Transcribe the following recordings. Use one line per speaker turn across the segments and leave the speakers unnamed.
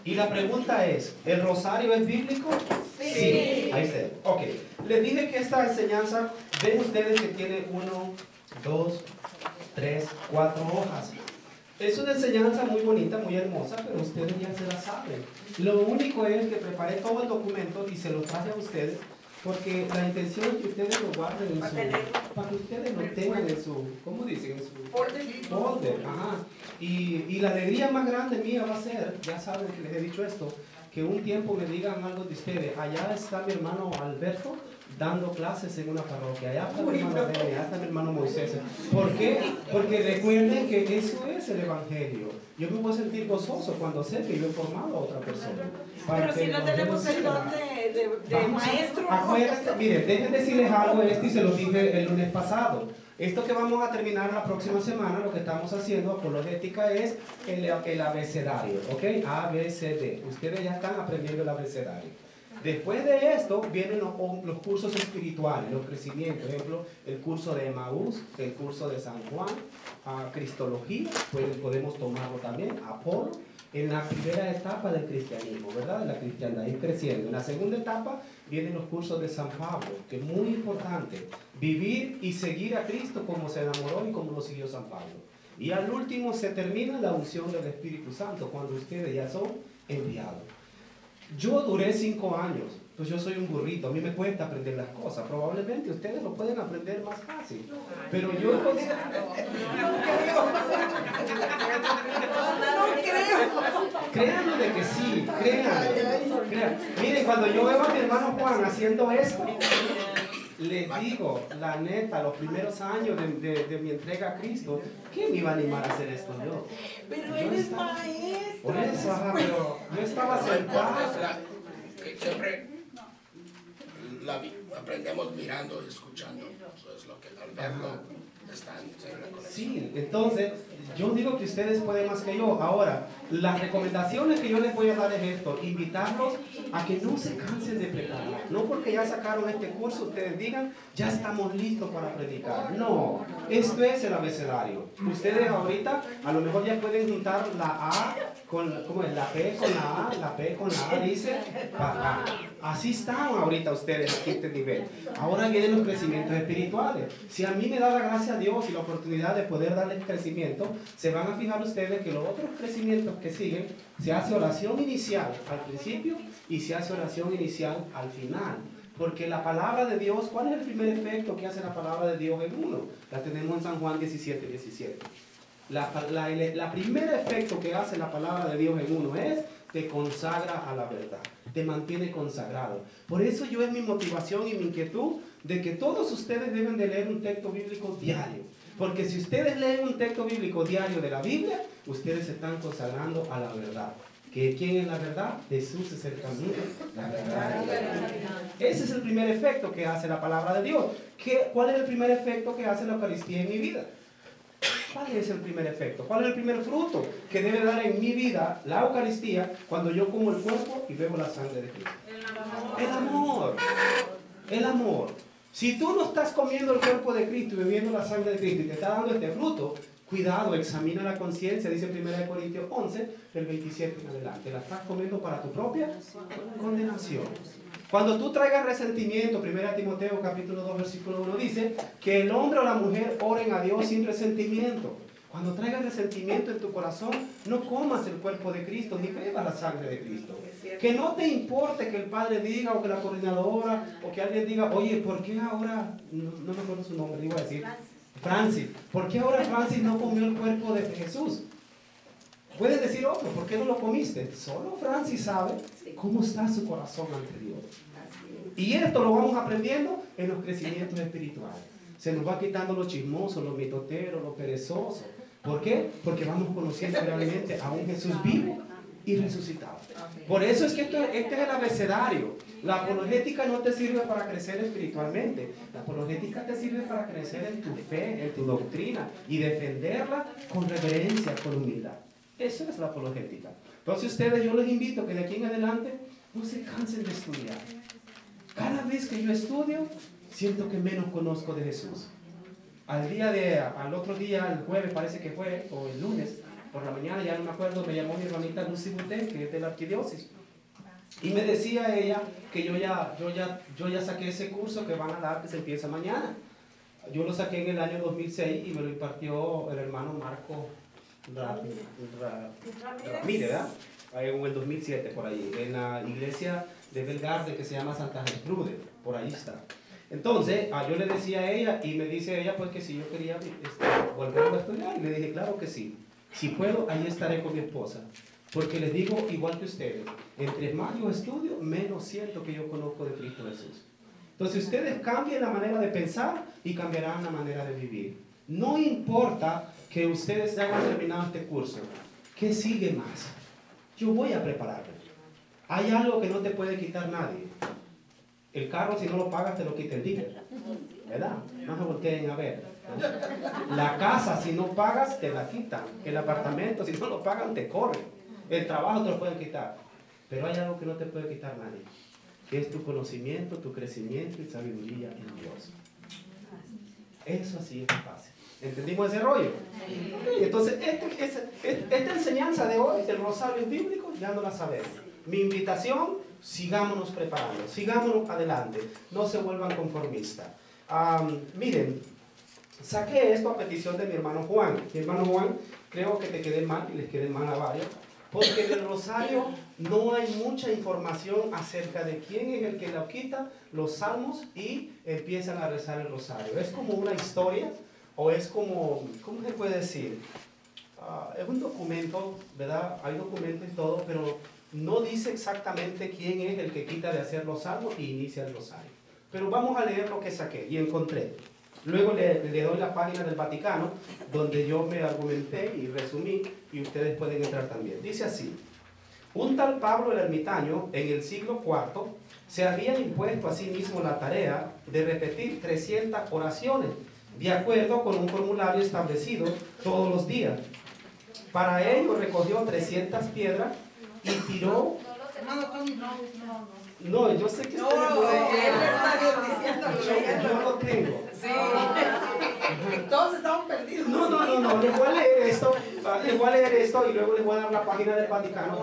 Y la pregunta es, ¿el rosario es bíblico? Sí. Ahí está. Ok. Les dije que esta enseñanza, ven ustedes que tiene 1, 2, 3, 4 hojas. Es una enseñanza muy bonita, muy hermosa, pero ustedes ya se la saben. Lo único es que preparé todo el documento y se lo traje a ustedes, porque la intención es que ustedes lo guarden en su... para que ustedes lo tengan en su... ¿cómo dicen? En su folder. Ajá. Y la alegría más grande mía va a ser, ya saben que les he dicho esto, que un tiempo me digan algo de ustedes. Allá está mi hermano Alberto dando clases en una parroquia. Allá está mi hermano Demi, allá está mi hermano Moisés. ¿Por qué? Porque recuerden que eso es el Evangelio. Yo me voy a sentir gozoso cuando sé que yo he formado a otra persona.
Pero si no tenemos el don de maestro.
Acuérdense, miren, dejen decirles algo y se lo dije el lunes pasado. Esto que vamos a terminar la próxima semana, lo que estamos haciendo, apologética, es el abecedario, ¿ok? A, B, C, D. Ustedes ya están aprendiendo el abecedario. Después de esto vienen los cursos espirituales, los crecimientos. Por ejemplo, el curso de Emaús, el curso de San Juan, Cristología, podemos tomarlo también, Apolo, en la primera etapa del cristianismo, ¿verdad? De la cristiandad, ir creciendo. En la segunda etapa vienen los cursos de San Pablo, que es muy importante, vivir y seguir a Cristo como se enamoró y como lo siguió San Pablo. Y al último se termina la unción del Espíritu Santo, cuando ustedes ya son enviados. Yo duré 5 años, pues yo soy un burrito, a mí me cuesta aprender las cosas. Probablemente ustedes lo pueden aprender más fácil, pero yo no creo. Créanlo de que sí, créanlo. Miren, cuando yo veo a mi hermano Juan haciendo esto, les digo, la neta, los primeros años de mi entrega a Cristo, ¿quién me iba a animar a hacer esto yo?
Pero él es maestro.
Por eso, pero yo estaba sentado.
Siempre aprendemos mirando y escuchando. Eso es lo que al verlo están en la conexión.
Sí, entonces yo digo que ustedes pueden más que yo. Ahora, las recomendaciones que yo les voy a dar es esto: invitarlos a que no se cansen de predicar. No porque ya sacaron este curso ustedes digan, ya estamos listos para predicar. No, esto es el abecedario. Ustedes ahorita a lo mejor ya pueden juntar la A con, ¿cómo es? La P con la A, la P con la A, dice papá. Así están ahorita ustedes aquí en este nivel. Ahora vienen los crecimientos espirituales. Si a mí me da la gracia a Dios y la oportunidad de poder darles crecimiento, se van a fijar ustedes que los otros crecimientos que siguen, se hace oración inicial al principio y se hace oración inicial al final. Porque la palabra de Dios, ¿cuál es el primer efecto que hace la palabra de Dios en uno? La tenemos en San Juan 17:17. La primer efecto que hace la palabra de Dios en uno es te consagra a la verdad, te mantiene consagrado. Por eso yo es mi motivación y mi inquietud de que todos ustedes deben de leer un texto bíblico diario. Porque si ustedes leen un texto bíblico diario de la Biblia, ustedes se están consagrando a la verdad. ¿Que quién es la verdad? Jesús es el camino, la verdad. Ese es el primer efecto que hace la palabra de Dios. ¿Cuál es el primer efecto que hace la Eucaristía en mi vida? ¿Cuál es el primer efecto? ¿Cuál es el primer fruto que debe dar en mi vida la Eucaristía cuando yo como el cuerpo y bebo la sangre de Cristo? El amor. El amor. Si tú no estás comiendo el cuerpo de Cristo y bebiendo la sangre de Cristo y te está dando este fruto, cuidado, examina la conciencia, dice 1 Corintios 11, del 27 en adelante. La estás comiendo para tu propia condenación. Cuando tú traigas resentimiento, 1 Timoteo capítulo 2 versículo 1 dice que el hombre o la mujer oren a Dios sin resentimiento. Cuando traigas resentimiento en tu corazón, no comas el cuerpo de Cristo ni bebas la sangre de Cristo. Que no te importe que el padre diga o que la coordinadora o que alguien diga, oye, ¿por qué ahora, no me acuerdo su nombre, iba a decir, Francis, ¿por qué ahora Francis no comió el cuerpo de Jesús? Puedes decir otro, ¿por qué no lo comiste? Solo Francis sabe cómo está su corazón ante Dios. Y esto lo vamos aprendiendo en los crecimientos espirituales. Se nos va quitando los chismosos, los mitoteros, los perezosos. ¿Por qué? Porque vamos conociendo realmente a un Jesús vivo y resucitado. Por eso es que este es el abecedario. La apologética no te sirve para crecer espiritualmente. La apologética te sirve para crecer en tu fe, en tu doctrina y defenderla con reverencia, con humildad. Eso es la apologética. Entonces ustedes, yo les invito que de aquí en adelante no se cansen de estudiar. Cada vez que yo estudio, siento que menos conozco de Jesús. Al otro día, el jueves parece que fue, o el lunes, por la mañana, ya no me acuerdo, me llamó mi hermanita Lucy Buté, que es de la arquidiócesis. Y me decía ella que yo ya saqué ese curso que van a dar, que se empieza mañana. Yo lo saqué en el año 2006 y me lo impartió el hermano Marco Ramírez, ¿verdad? En el 2007, por ahí, en la iglesia de Belgarde que se llama Santa Gertrude, por ahí está. Entonces, yo le decía a ella, y me dice ella pues que si yo quería volver a estudiar, y le dije, claro que sí, si puedo, ahí estaré con mi esposa, porque les digo, igual que ustedes, entre más yo estudio, menos siento que yo conozco de Cristo Jesús. Entonces, ustedes cambien la manera de pensar y cambiarán la manera de vivir. No importa que ustedes hayan terminado este curso, ¿qué sigue más? Yo voy a prepararme. Hay algo que no te puede quitar nadie. El carro, si no lo pagas, te lo quita el dealer, ¿verdad? No se volteen a ver. La casa, si no pagas, te la quitan. El apartamento, si no lo pagan, te corren. El trabajo te lo pueden quitar. Pero hay algo que no te puede quitar nadie, que es tu conocimiento, tu crecimiento y sabiduría en Dios. Eso así es fácil. ¿Entendimos ese rollo? Entonces, esta enseñanza de hoy, el rosario bíblico, ya no la sabemos. Mi invitación, sigámonos preparando, sigámonos adelante, no se vuelvan conformistas. Miren, saqué esto a petición de mi hermano Juan. Mi hermano Juan, creo que te quedé mal y les quedé mal a varios, porque en el rosario no hay mucha información acerca de quién es el que lo quita los salmos y empiezan a rezar el rosario. Es como una historia, o es como, ¿cómo se puede decir? Es un documento, ¿verdad? Hay documentos y todo, pero no dice exactamente quién es el que quita de hacer los salmos y inicia el rosario. Pero vamos a leer lo que saqué y encontré. Luego le doy la página del Vaticano, donde yo me argumenté y resumí, y ustedes pueden entrar también. Dice así: un tal Pablo el ermitaño, en el siglo IV, se había impuesto a sí mismo la tarea de repetir 300 oraciones, de acuerdo con un formulario establecido todos los días. Para ello recogió 300 piedras y tiró... No, yo sé que
no, él está diciendo
yo lo tengo.
Sí. Todos estaban perdidos.
No, les voy a leer esto, y luego les voy a dar la página del Vaticano.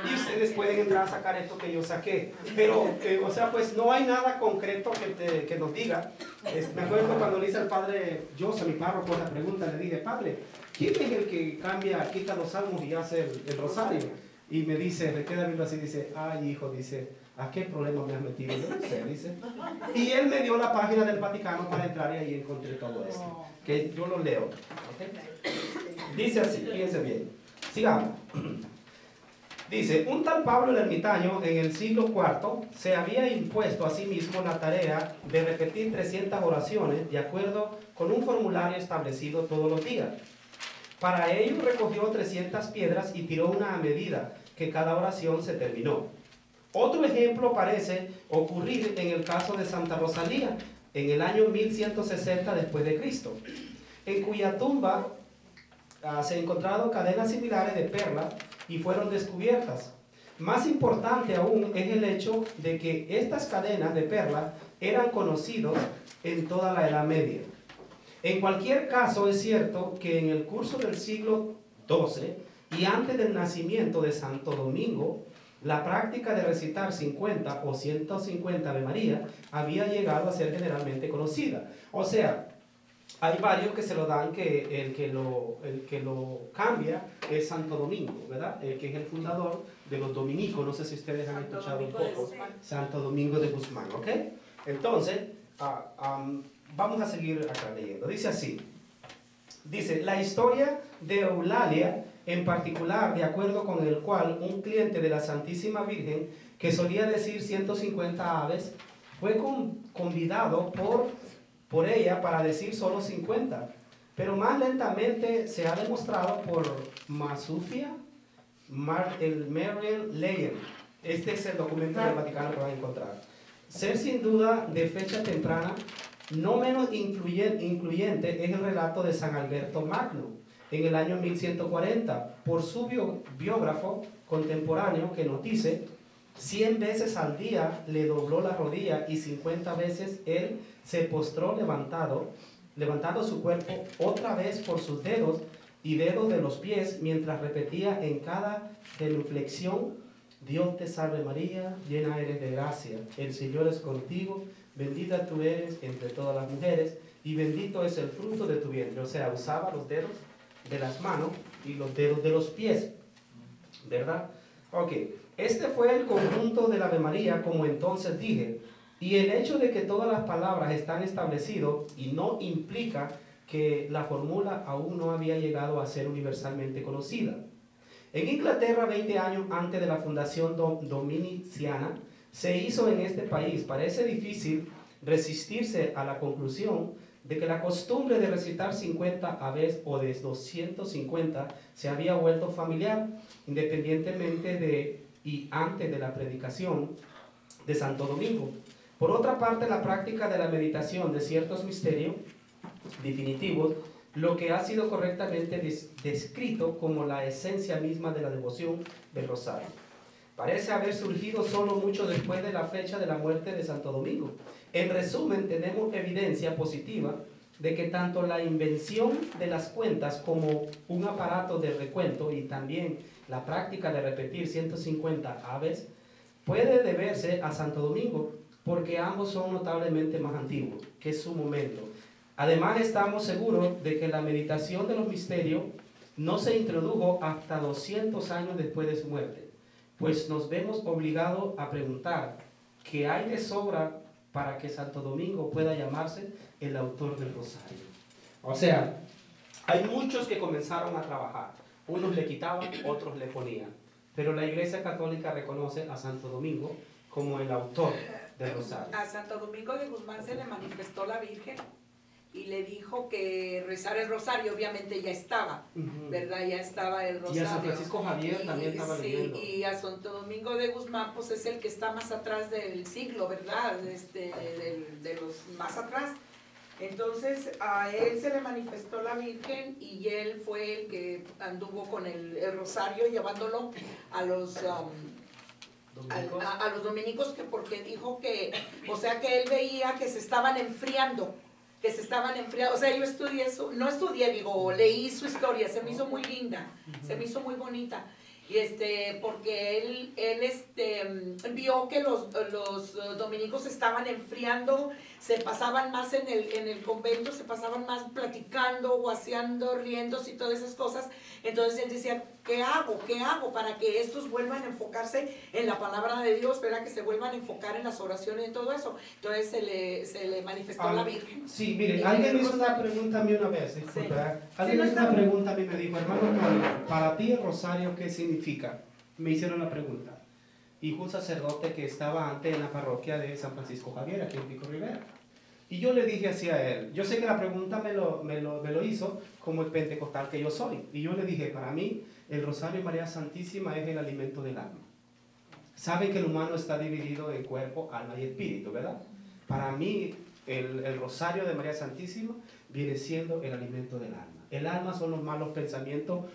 Y ustedes pueden entrar a sacar esto que yo saqué. Pero, o sea, pues no hay nada concreto que nos diga. Me acuerdo cuando le hice al padre José, mi párroco, la pregunta, le dije, padre, ¿quién es el que quita los salmos y hace el rosario? Y me dice, me queda viendo así, dice, ay hijo, dice, ¿a qué problema me has metido? Yo no sé, dice. Y él me dio la página del Vaticano para entrar y ahí encontré todo esto. Que yo lo leo. ¿Okay? Dice así, fíjense bien. Sigamos. Dice, un tal Pablo el ermitaño en el siglo IV se había impuesto a sí mismo la tarea de repetir 300 oraciones de acuerdo con un formulario establecido todos los días. Para ello recogió 300 piedras y tiró una a medida que cada oración se terminó. Otro ejemplo parece ocurrir en el caso de Santa Rosalía, en el año 1160 después de Cristo, en cuya tumba se han encontrado cadenas similares de perlas y fueron descubiertas. Más importante aún es el hecho de que estas cadenas de perlas eran conocidos en toda la Edad Media. En cualquier caso, es cierto que en el curso del siglo XII y antes del nacimiento de Santo Domingo, la práctica de recitar 50 o 150 Ave María había llegado a ser generalmente conocida. O sea, hay varios que se lo dan que el que lo cambia es Santo Domingo, ¿verdad? Que es el fundador de los dominicos. No sé si ustedes han escuchado un poco. Santo Domingo de Guzmán, ¿ok? Entonces, vamos a seguir acá leyendo. Dice así. Dice, la historia de Eulalia, en particular, de acuerdo con el cual un cliente de la Santísima Virgen, que solía decir 150 aves, fue convidado por ella para decir solo 50. Pero más lentamente se ha demostrado por Masufia, el Mariel Leyen. Este es el documento del Vaticano que van a encontrar. Ser sin duda de fecha temprana. No menos incluyente es el relato de San Alberto Magno, en el año 1140, por su biógrafo contemporáneo, que nos dice, 100 veces al día le dobló la rodilla y 50 veces él se postró levantando su cuerpo otra vez por sus dedos y dedos de los pies, mientras repetía en cada genuflexión: Dios te salve María, llena eres de gracia, el Señor es contigo, bendita tú eres entre todas las mujeres, y bendito es el fruto de tu vientre. O sea, usaba los dedos de las manos y los dedos de los pies, ¿verdad? Ok, este fue el conjunto del Ave María, como entonces dije, y el hecho de que todas las palabras están establecidas y no implica que la fórmula aún no había llegado a ser universalmente conocida. En Inglaterra, 20 años antes de la fundación dominiciana, se hizo en este país. Parece difícil resistirse a la conclusión de que la costumbre de recitar 50 aves o de 250 se había vuelto familiar, independientemente de y antes de la predicación de Santo Domingo. Por otra parte, la práctica de la meditación de ciertos misterios definitivos, lo que ha sido correctamente descrito como la esencia misma de la devoción del rosario, parece haber surgido solo mucho después de la fecha de la muerte de Santo Domingo. En resumen, tenemos evidencia positiva de que tanto la invención de las cuentas como un aparato de recuento y también la práctica de repetir 150 aves puede deberse a Santo Domingo, porque ambos son notablemente más antiguos que su momento. Además, estamos seguros de que la meditación de los misterios no se introdujo hasta 200 años después de su muerte, pues nos vemos obligados a preguntar qué hay de sobra para que Santo Domingo pueda llamarse el autor del rosario. O sea, hay muchos que comenzaron a trabajar, unos le quitaban, otros le ponían, pero la Iglesia Católica reconoce a Santo Domingo como el autor del rosario.
A Santo Domingo de Guzmán se le manifestó la Virgen y le dijo que rezar el rosario. Obviamente ya estaba, ¿verdad? Ya estaba el rosario.
Y a San Francisco Javier también estaba leyendo.
Y a Santo Domingo de Guzmán, pues es el que está más atrás del siglo, ¿verdad? De los más atrás. Entonces a él se le manifestó la Virgen y él fue el que anduvo con el rosario llevándolo a los... a los dominicos, que porque dijo que, o sea, que él veía que se estaban enfriando, o sea, yo estudié eso, no estudié, digo, leí su historia, se me hizo muy linda, se me hizo muy bonita, y porque él vio que los dominicos estaban enfriando, se pasaban más en el convento, se pasaban más platicando, guaseando, riéndose y todas esas cosas. Entonces él decía, ¿qué hago para que estos vuelvan a enfocarse en la palabra de Dios, ¿verdad? Que se vuelvan a enfocar en las oraciones y todo eso? Entonces se le manifestó la Virgen.
Sí, mire, alguien me hizo una pregunta a mí una vez, disculpa. Sí. Alguien me hizo una pregunta a mí, me dijo, hermano Tony, para ti el rosario, ¿qué significa? Me hicieron la pregunta. Y un sacerdote que estaba antes en la parroquia de San Francisco Javier, aquí en Pico Rivera. Y yo le dije así a él, yo sé que la pregunta me lo hizo como el pentecostal que yo soy. Y yo le dije, para mí, el Rosario María Santísima es el alimento del alma. Saben que el humano está dividido en cuerpo, alma y espíritu, ¿verdad? Para mí, el Rosario de María Santísima viene siendo el alimento del alma. El alma son los malos pensamientos,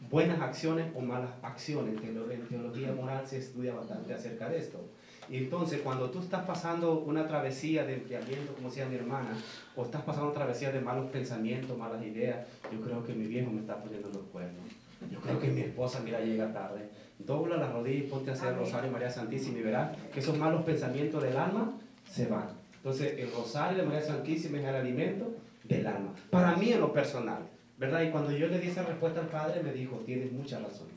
buenas acciones o malas acciones. En teología moral se estudia bastante acerca de esto. Y entonces, cuando tú estás pasando una travesía de enfriamiento, como decía mi hermana, o estás pasando una travesía de malos pensamientos, malas ideas, yo creo que mi viejo me está poniendo los cuernos. Yo creo que mi esposa, mira, llega tarde. Dobla las rodillas y ponte a hacer el Rosario María Santísima y verás que esos malos pensamientos del alma se van. Entonces, el Rosario de María Santísima es el alimento del alma. Para mí, en lo personal, ¿verdad? Y cuando yo le di esa respuesta al Padre, me dijo, tienes mucha razón.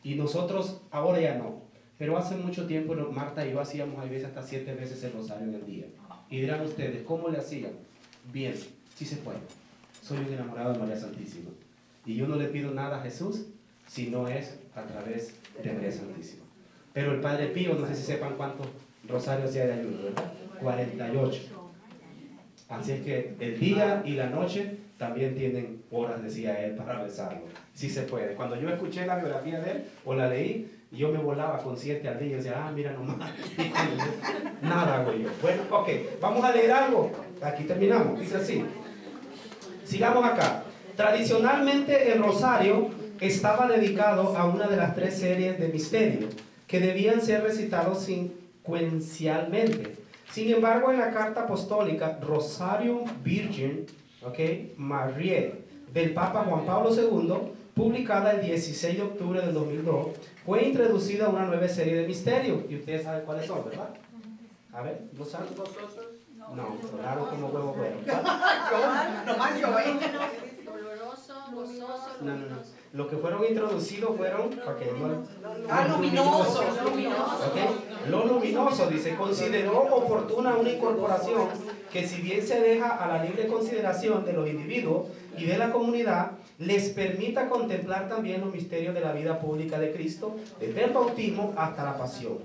Y nosotros, ahora ya no. Pero hace mucho tiempo Marta y yo hacíamos a veces hasta 7 veces el rosario en el día. Y dirán ustedes, ¿cómo le hacían? Bien, sí se puede. Soy un enamorado de María Santísima. Y yo no le pido nada a Jesús si no es a través de María Santísima. Pero el Padre Pío, no sé si sepan cuántos rosarios hay de ayuno, ¿verdad? 48. Así es que el día y la noche también tienen horas, decía él, para rezarlo. Sí se puede. Cuando yo escuché la biografía de él o la leí, yo me volaba con 7 al día y decía, mira nomás, nada hago yo. Bueno, ok, vamos a leer algo. Aquí terminamos, dice así. Sigamos acá. Tradicionalmente el rosario estaba dedicado a una de las 3 series de misterios que debían ser recitados secuencialmente. Sin embargo, en la carta apostólica Rosarium Virgin, Mariae, del Papa Juan Pablo II, publicada el 16 de octubre del 2002, fue introducida una nueva serie de misterios. Y ustedes saben cuáles son, ¿verdad? A ver, ¿no saben? No, sonaron como huevo bueno.
Nomás yo,
Doloroso, gozoso,
No. Lo que fueron introducidos fueron... Okay,
luminoso.
Okay. Lo luminoso, dice, consideró oportuna una incorporación que, si bien se deja a la libre consideración de los individuos y de la comunidad, les permita contemplar también los misterios de la vida pública de Cristo, desde el bautismo hasta la pasión.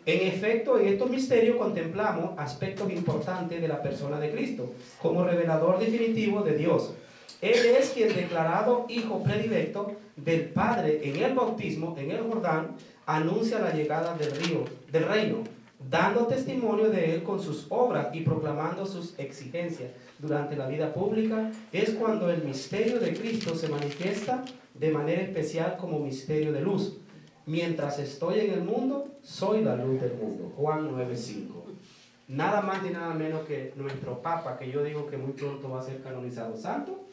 En efecto, en estos misterios contemplamos aspectos importantes de la persona de Cristo, como revelador definitivo de Dios. Él es quien, declarado hijo predilecto del Padre en el bautismo, en el Jordán, anuncia la llegada del reino, dando testimonio de él con sus obras y proclamando sus exigencias. Durante la vida pública es cuando el misterio de Cristo se manifiesta de manera especial como misterio de luz. Mientras estoy en el mundo, soy la luz del mundo. Juan 9:5. Nada más ni nada menos que nuestro Papa, que yo digo que muy pronto va a ser canonizado santo,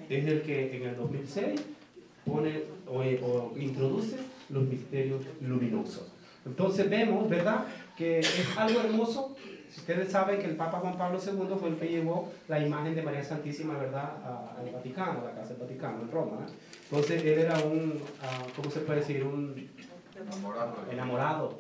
es el que en el 2006 pone o introduce los misterios luminosos. Entonces vemos, ¿verdad?, que es algo hermoso. Si ustedes saben que el Papa Juan Pablo II fue el que llevó la imagen de María Santísima, ¿verdad?, al Vaticano, a la Casa del Vaticano en Roma, ¿eh? Entonces él era ¿cómo se puede decir? Un enamorado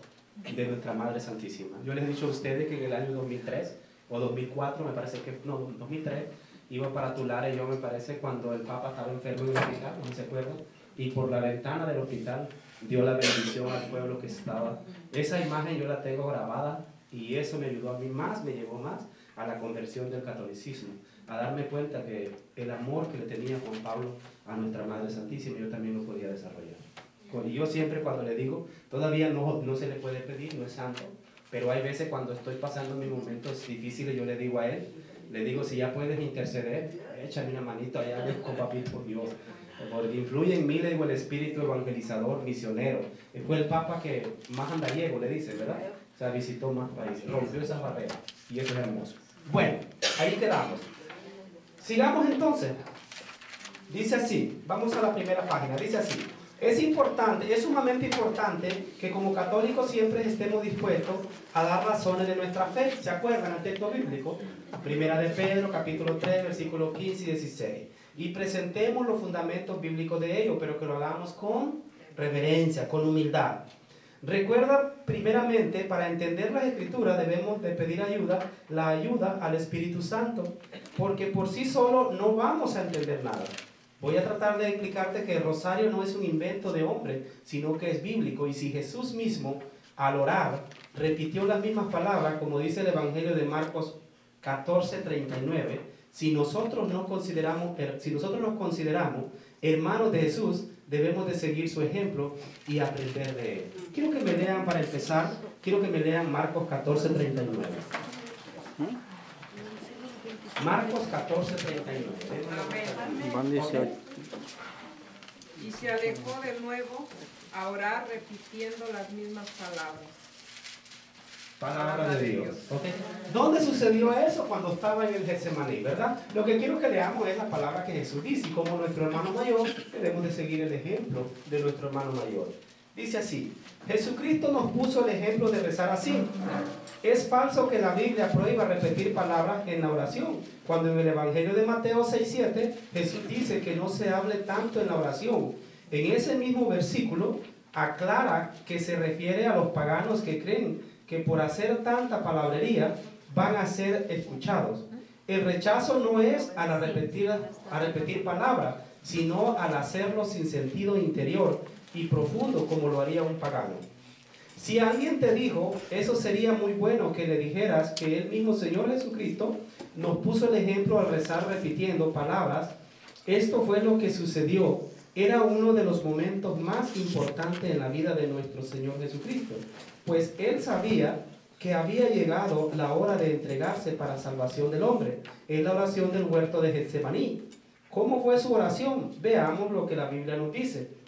de nuestra Madre Santísima. Yo les he dicho a ustedes que en el año 2003 o 2004, me parece que, no, 2003, iba para Tulare, yo me parece, cuando el Papa estaba enfermo en el hospital, no se acuerdan, y por la ventana del hospital dio la bendición al pueblo que estaba. Esa imagen yo la tengo grabada y eso me ayudó a mí más, me llevó más a la conversión del catolicismo, a darme cuenta que el amor que le tenía Juan Pablo a nuestra Madre Santísima yo también lo podía desarrollar. Y yo siempre cuando le digo, todavía no se le puede pedir, no es santo, pero hay veces cuando estoy pasando mis momentos difíciles, yo le digo a él, le digo, si ya puedes interceder, échame una manito allá con papito Dios, porque influye en mí, le digo, el espíritu evangelizador, misionero. Fue el Papa que más andallego, le dice, ¿verdad? O sea, visitó más países, rompió esas barreras, y eso es hermoso. Bueno, ahí quedamos. Sigamos entonces. Dice así, vamos a la primera página, dice así. Es importante, es sumamente importante que como católicos siempre estemos dispuestos a dar razones de nuestra fe. ¿Se acuerdan el texto bíblico? Primera de Pedro, capítulo 3, versículos 15 y 16. Y presentemos los fundamentos bíblicos de ello, pero que lo hagamos con reverencia, con humildad. Recuerda, primeramente, para entender las Escrituras debemos de pedir la ayuda al Espíritu Santo, porque por sí solo no vamos a entender nada. Voy a tratar de explicarte que el rosario no es un invento de hombre, sino que es bíblico. Y si Jesús mismo, al orar, repitió las mismas palabras, como dice el Evangelio de Marcos 14:39, si nosotros nos consideramos hermanos de Jesús, debemos de seguir su ejemplo y aprender de él. Quiero que me lean, para empezar, Marcos 14:39. Marcos 14:39.
Van 18.
Y se alejó de nuevo a orar repitiendo las mismas palabras.
Palabra de Dios. ¿Okay? ¿Dónde sucedió eso? Cuando estaba en el Getsemaní, ¿verdad? Lo que quiero que leamos es la palabra que Jesús dice, y como nuestro hermano mayor debemos de seguir el ejemplo de nuestro hermano mayor. Dice así: Jesucristo nos puso el ejemplo de rezar así. Es falso que la Biblia prohíba repetir palabras en la oración, cuando en el Evangelio de Mateo 6:7 Jesús dice que no se hable tanto en la oración. En ese mismo versículo aclara que se refiere a los paganos que creen que por hacer tanta palabrería van a ser escuchados. El rechazo no es a repetir palabras, sino al hacerlo sin sentido interior y profundo, como lo haría un pagano. Si alguien te dijo, eso sería muy bueno que le dijeras que el mismo Señor Jesucristo nos puso el ejemplo al rezar repitiendo palabras. Esto fue lo que sucedió. Era uno de los momentos más importantes en la vida de nuestro Señor Jesucristo, pues Él sabía que había llegado la hora de entregarse para salvación del hombre. Es la oración del huerto de Getsemaní. ¿Cómo fue su oración? Veamos lo que la Biblia nos dice.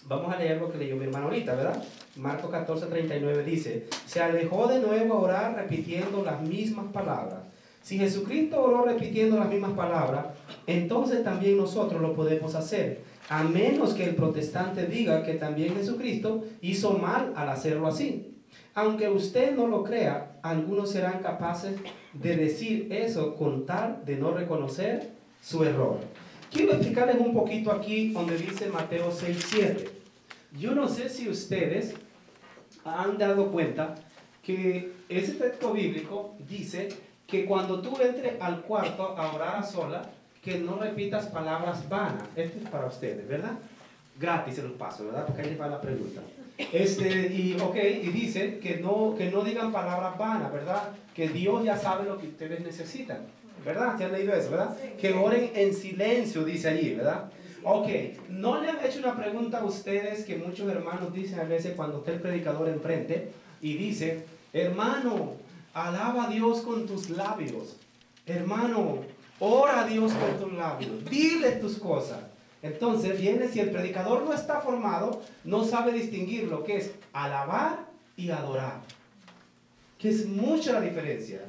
Vamos a leer lo que leyó mi hermano ahorita, ¿verdad? Marcos 14:39 dice: se alejó de nuevo a orar repitiendo las mismas palabras. Si Jesucristo oró repitiendo las mismas palabras, entonces también nosotros lo podemos hacer. a menos que el protestante diga que también Jesucristo hizo mal al hacerlo así. Aunque usted no lo crea, algunos serán capaces de decir eso con tal de no reconocer su error. Quiero explicarles un poquito aquí donde dice Mateo 6:7. Yo no sé si ustedes han dado cuenta que ese texto bíblico dice que cuando tú entres al cuarto a orar a sola, que no repitas palabras vanas. Esto es para ustedes, ¿verdad? Gratis se los paso, ¿verdad? Porque ahí les va la pregunta. Y dice que no digan palabras vanas, ¿verdad? Que Dios ya sabe lo que ustedes necesitan, ¿verdad? ¿Se han leído eso, verdad? Que oren en silencio, dice allí, ¿verdad? Ok, ¿no le han hecho una pregunta a ustedes que muchos hermanos dicen a veces cuando está el predicador enfrente y dice, hermano, alaba a Dios con tus labios, hermano, ora a Dios con tus labios, dile tus cosas? Entonces viene, si el predicador no está formado, no sabe distinguir lo que es alabar y adorar, que es mucha la diferencia.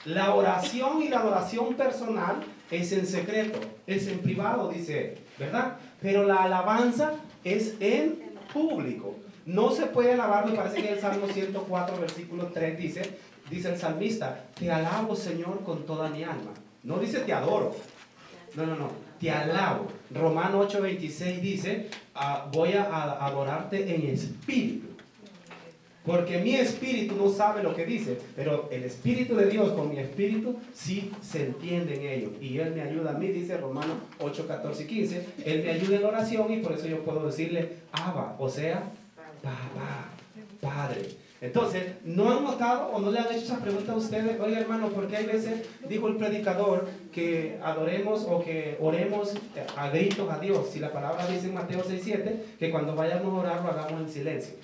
La oración y la adoración personal es en secreto, es en privado, dice, ¿verdad? Pero la alabanza es en público. No se puede alabar, me parece que el Salmo 104, versículo 3 dice el salmista, te alabo, Señor, con toda mi alma. No dice te adoro. No, te alabo. Romano 8:26 dice, voy a adorarte en espíritu. Porque mi espíritu no sabe lo que dice, pero el Espíritu de Dios con mi espíritu sí se entiende en ello. Y Él me ayuda a mí, dice Romanos 8, 14 y 15. Él me ayuda en la oración y por eso yo puedo decirle Abba, o sea, Papá, Padre. Entonces, ¿no han notado o no le han hecho esa pregunta a ustedes? Oye, hermano, ¿por qué hay veces dijo el predicador que adoremos o que oremos a gritos a Dios? Si la palabra dice en Mateo 6:7 que cuando vayamos a orar lo hagamos en silencio.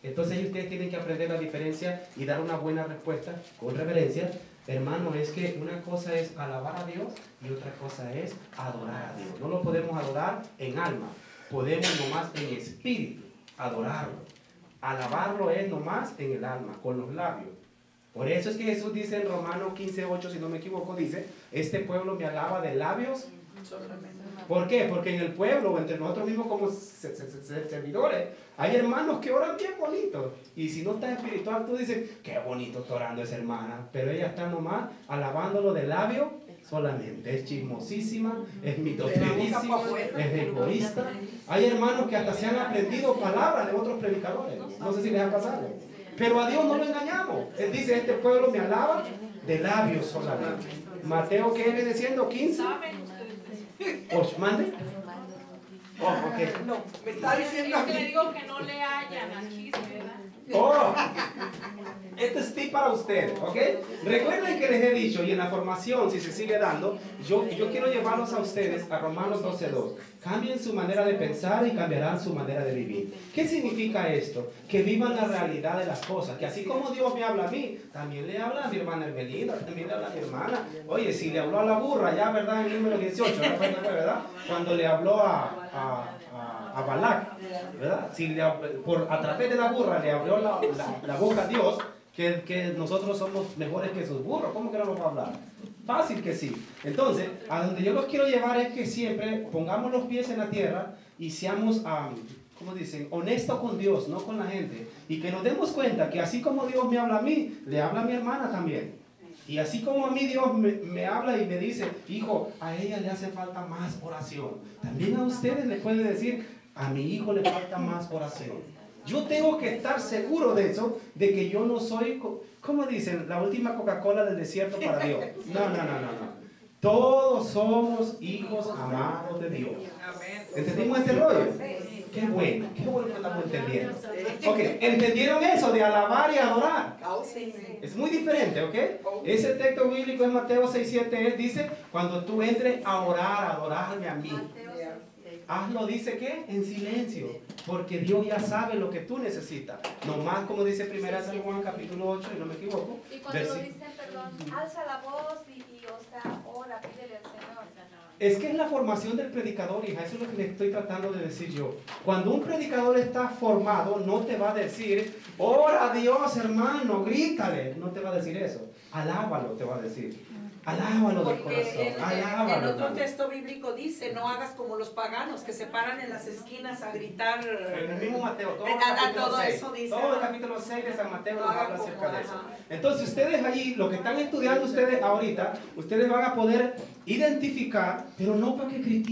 Entonces ustedes tienen que aprender la diferencia y dar una buena respuesta con reverencia. Hermano, es que una cosa es alabar a Dios y otra cosa es adorar a Dios. No lo podemos adorar en alma, podemos nomás en espíritu adorarlo. Alabarlo es nomás en el alma, con los labios. Por eso es que Jesús dice en Romanos 15:8, si no me equivoco, dice, este pueblo me alaba de labios. ¿Por qué? Porque en el pueblo, o entre nosotros mismos como servidores, hay hermanos que oran bien bonito. Y si no estás espiritual, tú dices, qué bonito está orando esa hermana. Pero ella está nomás alabándolo de labio solamente. Es chismosísima, es mitoterísima, es egoísta. Hay hermanos que hasta se han aprendido palabras de otros predicadores. No sé si les ha pasado. Pero a Dios no lo engañamos. Él dice, este pueblo me alaba de labios solamente. Mateo, ¿qué viene diciendo? 15. ¿Mande? Oh, ok.
No, me está diciendo
Yo le digo que no le hallan al chisme, ¿verdad?
Oh, este es tip para ustedes, ¿ok? Recuerden que les he dicho, y en la formación, si se sigue dando, yo quiero llevarlos a ustedes a Romanos 12:2. Cambien su manera de pensar y cambiarán su manera de vivir. ¿Qué significa esto? Que vivan la realidad de las cosas. Que así como Dios me habla a mí, también le habla a mi hermana Hermelinda, también le habla a mi hermana. Oye, si le habló a la burra, ya, ¿verdad? En el número 18, ¿verdad? Cuando le habló a Balac, ¿verdad? Si a través de la burra le abrió la boca a Dios, que nosotros somos mejores que sus burros. ¿Cómo que no nos va a hablar? Fácil que sí. Entonces, a donde yo los quiero llevar es que siempre pongamos los pies en la tierra y seamos, ¿cómo dicen? Honestos con Dios, no con la gente. Y que nos demos cuenta que así como Dios me habla a mí, le habla a mi hermana también. Y así como a mí Dios me habla y me dice, hijo, a ella le hace falta más oración. También a ustedes les puede decir, a mi hijo le falta más oración. Yo tengo que estar seguro de eso, de que yo no soy, ¿cómo dicen? La última Coca-Cola del desierto para Dios. No. Todos somos hijos amados de Dios. ¿Entendimos este rollo? Qué bueno que estamos entendiendo. Ok, ¿entendieron eso de alabar y adorar? Es muy diferente, ¿ok? Ese texto bíblico en Mateo 6:7 dice, cuando tú entres a orar, a adorarme a mí. Hazlo, dice que en silencio, porque Dios ya sabe lo que tú necesitas. Nomás como dice 1 San Juan capítulo 8, y no me equivoco.
Y cuando lo dicen, perdón, alza la voz y o sea, ora, pídele al Señor.
Es que es la formación del predicador, hija, eso es lo que le estoy tratando de decir yo. Cuando un predicador está formado, no te va a decir, ora a Dios, hermano, grítale. No te va a decir eso. Alábalo, te va a decir. Alábalo de
Porque
corazón.
en
Alábalo.
otro
hermano.
texto bíblico dice, no hagas como los paganos que se paran en las esquinas a gritar.
En el mismo Mateo, todo el
Ah,
capítulo
todo
6,
eso dice.
todo el capítulo 6 de San Mateo nos
Haga
habla
como,
acerca de eso.
ajá.
Entonces ustedes allí, lo que están estudiando ustedes ahorita, ustedes van a poder identificar, pero no para que critiquen.